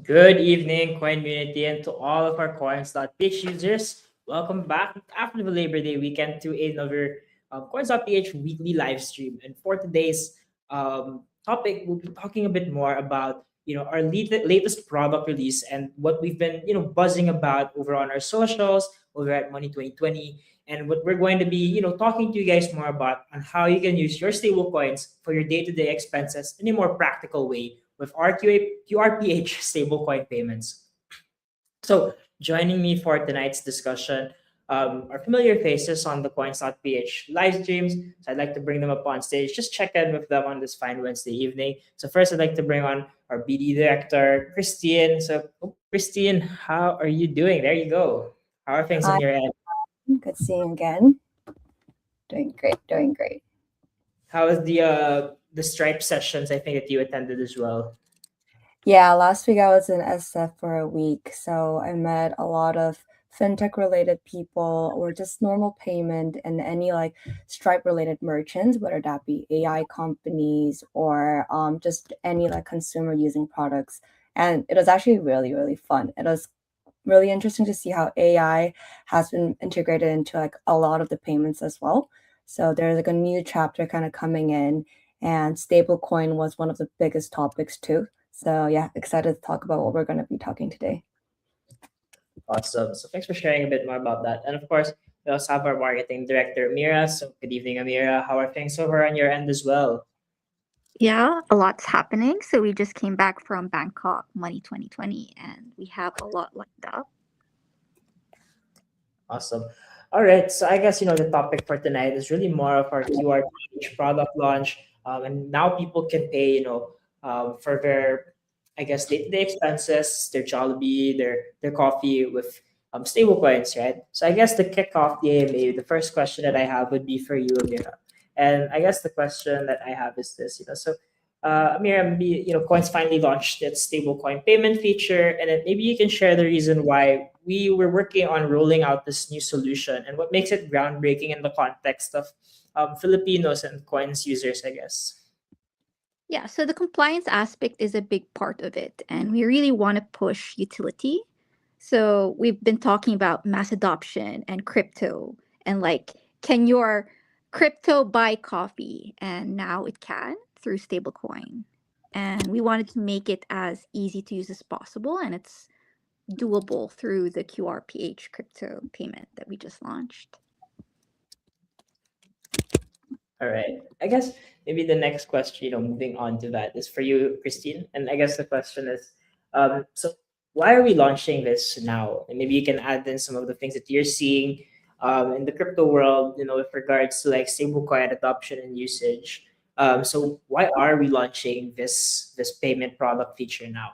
Good evening, coin community, and to all of our coins.ph users. Welcome back after the Labor Day weekend to another coins.ph weekly live stream. And for today's topic, we'll be talking a bit more about our latest product release and what we've been buzzing about over on our socials, over at Money 2020, and what we're going to be talking to you guys more about on how you can use your stable coins for your day-to-day expenses in a more practical way with QRPh Stablecoin Payments. So, joining me for tonight's discussion are familiar faces on the coins.ph live streams. So, I'd like to bring them up on stage, just check in with them on this fine Wednesday evening. So, first, I'd like to bring on our BD director, Christine. So, Christine, how are you doing? There you go. How are things on Hi, your end? good seeing you again. Doing great, doing great. How was the Stripe sessions? I think that you attended as well. Yeah, last week I was in SF for a week, so I met a lot of fintech related people or just normal payment and any like Stripe related merchants, whether that be AI companies or just any like consumer using products. And it was actually really, really fun. It was really interesting to see how AI has been integrated into like a lot of the payments as well. So there's like a new chapter kind of coming in, and stablecoin was one of the biggest topics too. So yeah, excited to talk about what we're going to be talking today. Awesome. So thanks for sharing a bit more about that. And of course, we also have our marketing director, Amira. So good evening, Amira. How are things over on your end as well? Yeah, a lot's happening. So we just came back from Bangkok Money 2020 and we have a lot lined up. Awesome. All right. So I guess, the topic for tonight is really more of our QRPh product launch. And now people can pay, for their, I guess, day-to-day expenses, their Jollibee, their coffee with stable coins, right? So I guess to kick off the AMA, the first question that I have would be for you, Amira. And I guess the question that I have is this, Amira, maybe, Coins finally launched its stablecoin payment feature, and then maybe you can share the reason why we were working on rolling out this new solution and what makes it groundbreaking in the context of Filipinos and coins users, I guess. Yeah, so the compliance aspect is a big part of it. And we really want to push utility. So we've been talking about mass adoption and crypto and like, can your crypto buy coffee? And now it can through stablecoin. And we wanted to make it as easy to use as possible. And it's doable through the QRPH crypto payment that we just launched. All right. I guess maybe the next question, moving on to that is for you, Christine. And I guess the question is, so why are we launching this now? And maybe you can add in some of the things that you're seeing in the crypto world, with regards to like stablecoin adoption and usage. So why are we launching this payment product feature now?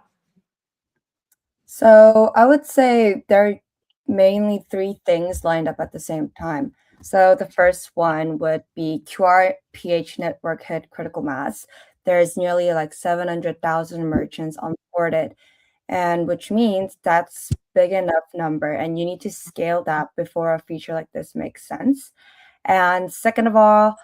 So I would say there are mainly three things lined up at the same time. So the first one would be QRPH network hit critical mass. There's nearly like 700,000 merchants onboarded, and which means that's big enough number, and you need to scale that before a feature like this makes sense. And second of all,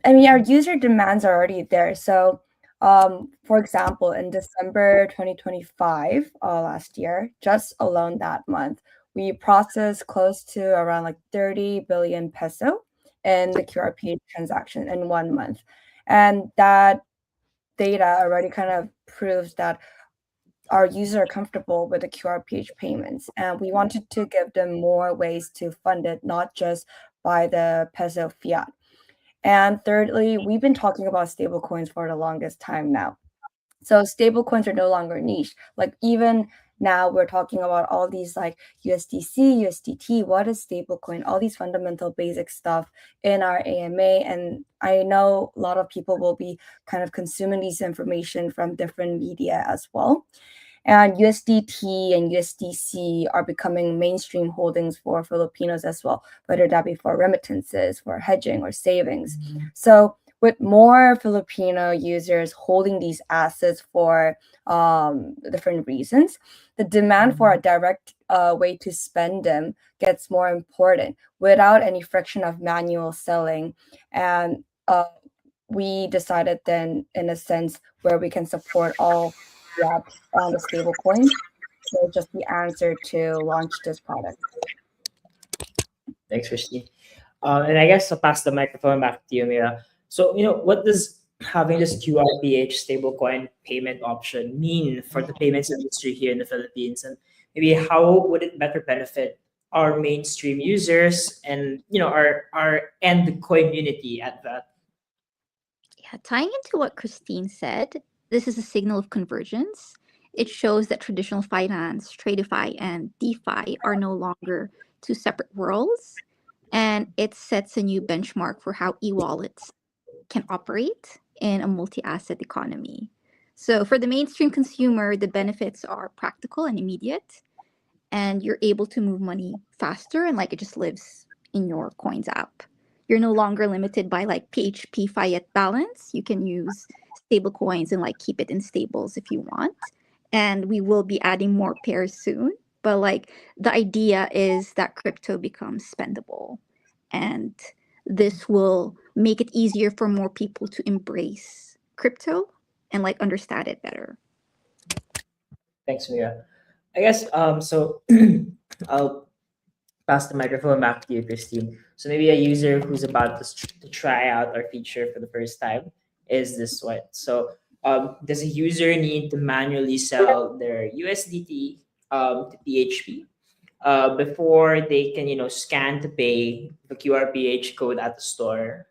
I mean, our user demands are already there. So, for example, in December 2025, last year, just alone that month, we processed close to around like 30 billion peso in the QRP transaction in 1 month. And that data already kind of proves that our users are comfortable with the QRPH payments. And we wanted to give them more ways to fund it, not just by the peso fiat. And thirdly, we've been talking about stablecoins for the longest time now. So stablecoins are no longer niche. Like even now we're talking about all these like USDC, USDT, what is stablecoin, all these fundamental basic stuff in our AMA. And I know a lot of people will be kind of consuming this information from different media as well. And USDT and USDC are becoming mainstream holdings for Filipinos as well, whether that be for remittances, for hedging, or savings. So, with more Filipino users holding these assets for different reasons, the demand for a direct way to spend them gets more important without any friction of manual selling. And we decided then, in a sense, where we can support all ETFs and the stablecoins. So just the answer to launch this product. Thanks, Christine. And I guess I'll pass the microphone back to you, Mira. So, what does having this QRPh stablecoin payment option mean for the payments industry here in the Philippines? And maybe how would it better benefit our mainstream users and, our end community at that? Yeah, tying into what Christine said, this is a signal of convergence. It shows that traditional finance, TradeFi, and DeFi are no longer two separate worlds, and it sets a new benchmark for how e-wallets can operate in a multi-asset economy. So for the mainstream consumer, the benefits are practical and immediate, and you're able to move money faster and like it just lives in your coins app. You're no longer limited by like PHP fiat balance. You can use stable coins and like keep it in stables if you want. And we will be adding more pairs soon. But like the idea is that crypto becomes spendable. And this will make it easier for more people to embrace crypto and like understand it better. Thanks, Mira. I guess so I'll pass the microphone back to you, Christine. So maybe a user who's about to try out our feature for the first time is this one. So does a user need to manually sell their USDT to PHP before they can, scan to pay the QRPH code at the store?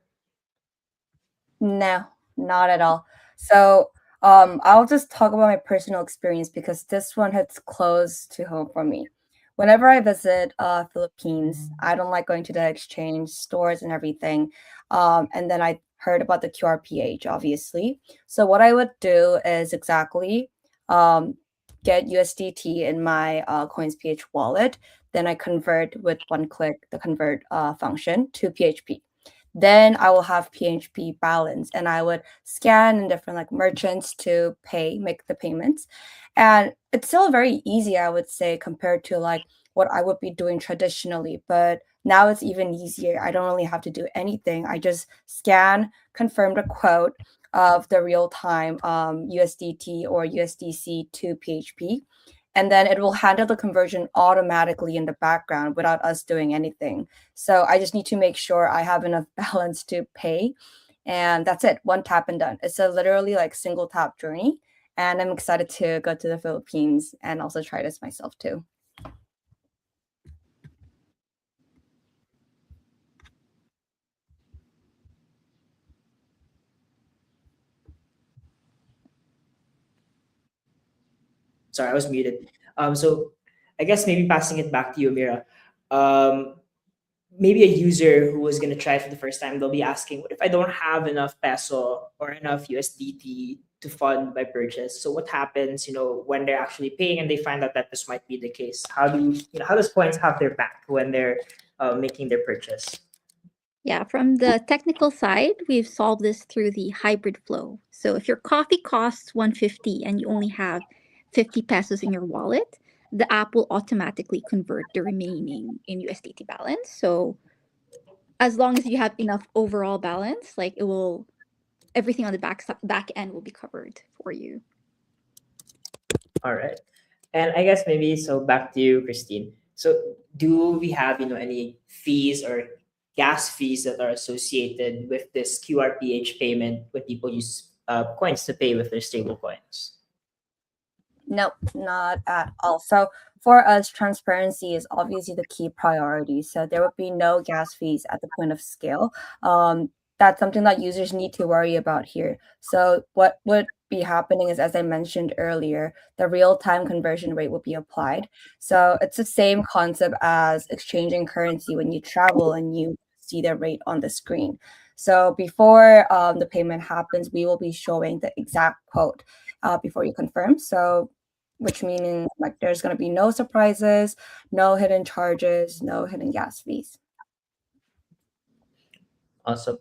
No, not at all. So, I'll just talk about my personal experience because this one hits close to home for me. Whenever I visit Philippines, I don't like going to the exchange stores and everything. And then I heard about the QRPH, obviously. So what I would do is exactly um, get USDT in my coins.ph wallet. Then I convert with one click the convert function to PHP. Then I will have PHP balance and I would scan in different like merchants to make the payments. And it's still very easy, I would say, compared to like what I would be doing traditionally. But now it's even easier. I don't really have to do anything. I just scan, confirm the quote of the real time USDT or USDC to PHP. And then it will handle the conversion automatically in the background without us doing anything. So I just need to make sure I have enough balance to pay. And that's it. One tap and done. It's a literally like single tap journey. And I'm excited to go to the Philippines and also try this myself too. Sorry, I was muted. So I guess maybe passing it back to you, Mira. Um, Maybe a user who is going to try for the first time, they'll be asking, what if I don't have enough peso or enough USDT to fund my purchase? So what happens, when they're actually paying and they find out that this might be the case? How does Coins have their back when they're making their purchase? Yeah, from the technical side, we've solved this through the hybrid flow. So if your coffee costs 150 and you only have 50 pesos in your wallet, the app will automatically convert the remaining in USDT balance. So as long as you have enough overall balance, like it will everything on the back end will be covered for you. All right. And I guess maybe so back to you, Christine. So do we have, any fees or gas fees that are associated with this QRPH payment when people use coins to pay with their stable coins? Nope, not at all. So for us, transparency is obviously the key priority. So there would be no gas fees at the point of scale. That's something that users need to worry about here. So what would be happening is, as I mentioned earlier, the real-time conversion rate will be applied. So it's the same concept as exchanging currency when you travel and you see the rate on the screen. So before the payment happens, we will be showing the exact quote before you confirm. So which meaning like there's going to be no surprises, no hidden charges, no hidden gas fees. Awesome.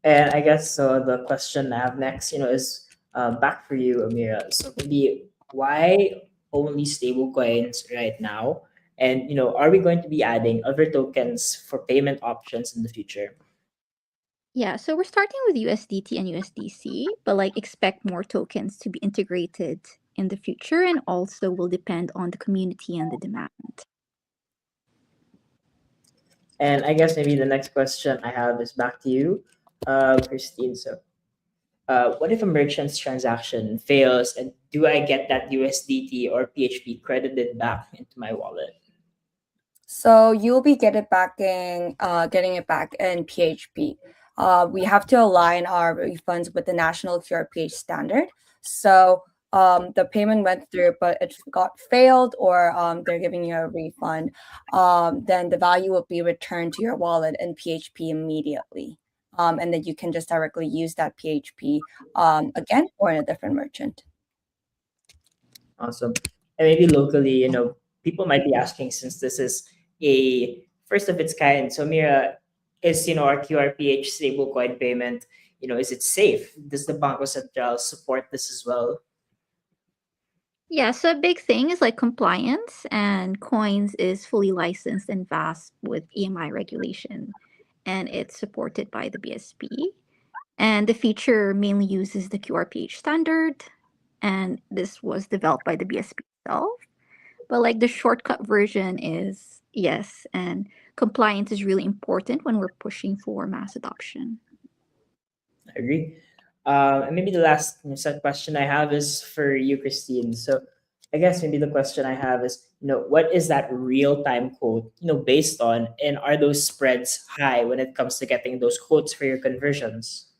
And I guess so the question I have next, is back for you, Amira. So maybe why only stable coins right now? And are we going to be adding other tokens for payment options in the future? Yeah, so we're starting with USDT and USDC, but like expect more tokens to be integrated in the future, and also will depend on the community and the demand. And I guess maybe the next question I have is back to you, Christine. So, what if a merchant's transaction fails, and do I get that USDT or PHP credited back into my wallet? So you'll be getting it back in PHP. We have to align our refunds with the national QRPh standard. So the payment went through, but it got failed, or they're giving you a refund. Then the value will be returned to your wallet in PHP immediately. And then you can just directly use that PHP again or in a different merchant. Awesome. And maybe locally, people might be asking, since this is a first of its kind. So Mira, is our QRPh stablecoin payment, is it safe? Does the Banco Central support this as well? Yeah, so a big thing is like compliance, and Coins is fully licensed and VASP with EMI regulation, and it's supported by the BSP. And the feature mainly uses the QRPh standard, and this was developed by the BSP itself. But like the shortcut version is yes, and compliance is really important when we're pushing for mass adoption. I agree. And maybe the last set question I have is for you, Christine. So I guess maybe the question I have is, what is that real time quote, based on, and are those spreads high when it comes to getting those quotes for your conversions?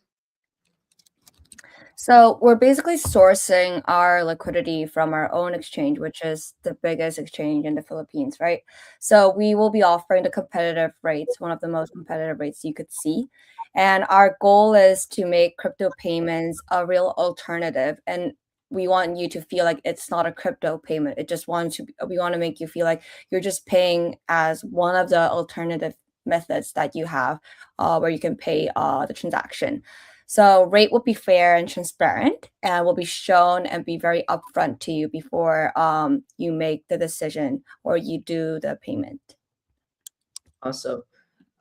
So we're basically sourcing our liquidity from our own exchange, which is the biggest exchange in the Philippines, right? So we will be offering the competitive rates, one of the most competitive rates you could see. And our goal is to make crypto payments a real alternative. And we want you to feel like it's not a crypto payment. We want to make you feel like you're just paying as one of the alternative methods that you have, where you can pay the transaction. So rate will be fair and transparent, and will be shown and be very upfront to you before you make the decision or you do the payment. Awesome.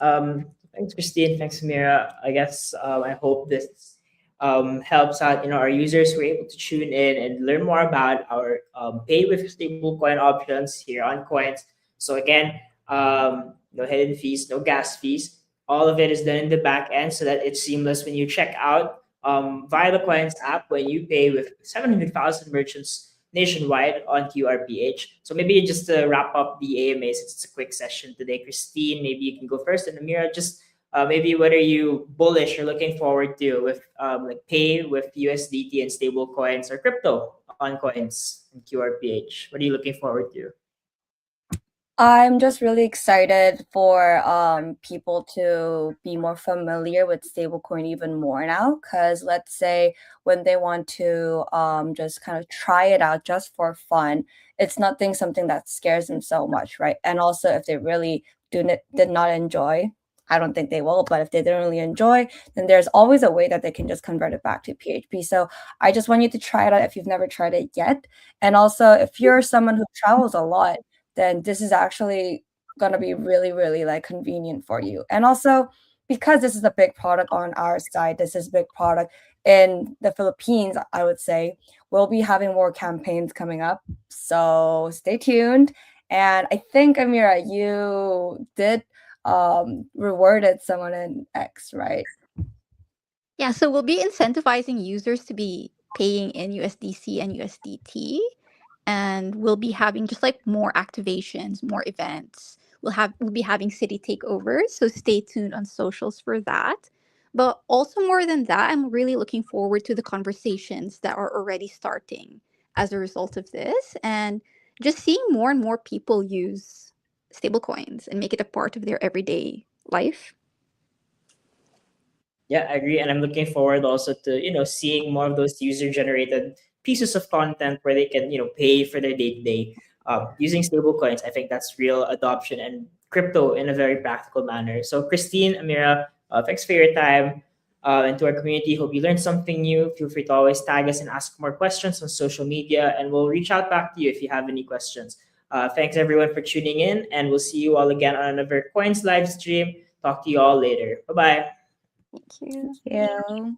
Thanks, Christine. Thanks, Mira. I guess I hope this helps out. Our users who are able to tune in and learn more about our pay with stablecoin options here on Coins. So again, no hidden fees, no gas fees. All of it is done in the back end so that it's seamless when you check out via the Coins app when you pay with 700,000 merchants nationwide on QRPh. So maybe just to wrap up the AMA, since it's a quick session today, Christine, maybe you can go first, and Amira, just maybe what are you bullish or looking forward to with like pay with USDT and stable coins or crypto on coins and QRPh? What are you looking forward to? I'm just really excited for people to be more familiar with stablecoin even more now. Because let's say when they want to just kind of try it out just for fun, it's nothing something that scares them so much, right? And also, if they really did not enjoy, I don't think they will, but if they didn't really enjoy, then there's always a way that they can just convert it back to PHP. So I just want you to try it out if you've never tried it yet. And also, if you're someone who travels a lot, then this is actually going to be really, really like convenient for you. And also, because this is a big product on our side, this is a big product in the Philippines, I would say, we'll be having more campaigns coming up. So stay tuned. And I think, Amira, you did rewarded someone in X, right? Yeah, so we'll be incentivizing users to be paying in USDC and USDT, and we'll be having just like more activations, more events. We'll be having city takeovers, so stay tuned on socials for that. But also more than that, I'm really looking forward to the conversations that are already starting as a result of this, and just seeing more and more people use stablecoins and make it a part of their everyday life. Yeah, I agree, and I'm looking forward also to seeing more of those user generated pieces of content where they can pay for their day to day using stable coins. I think that's real adoption and crypto in a very practical manner. So Christine, Amira, thanks for your time, and to our community. Hope you learned something new. Feel free to always tag us and ask more questions on social media, and we'll reach out back to you if you have any questions. Thanks everyone for tuning in, and we'll see you all again on another Coins live stream. Talk to you all later. Bye bye. Thank you. Thank you.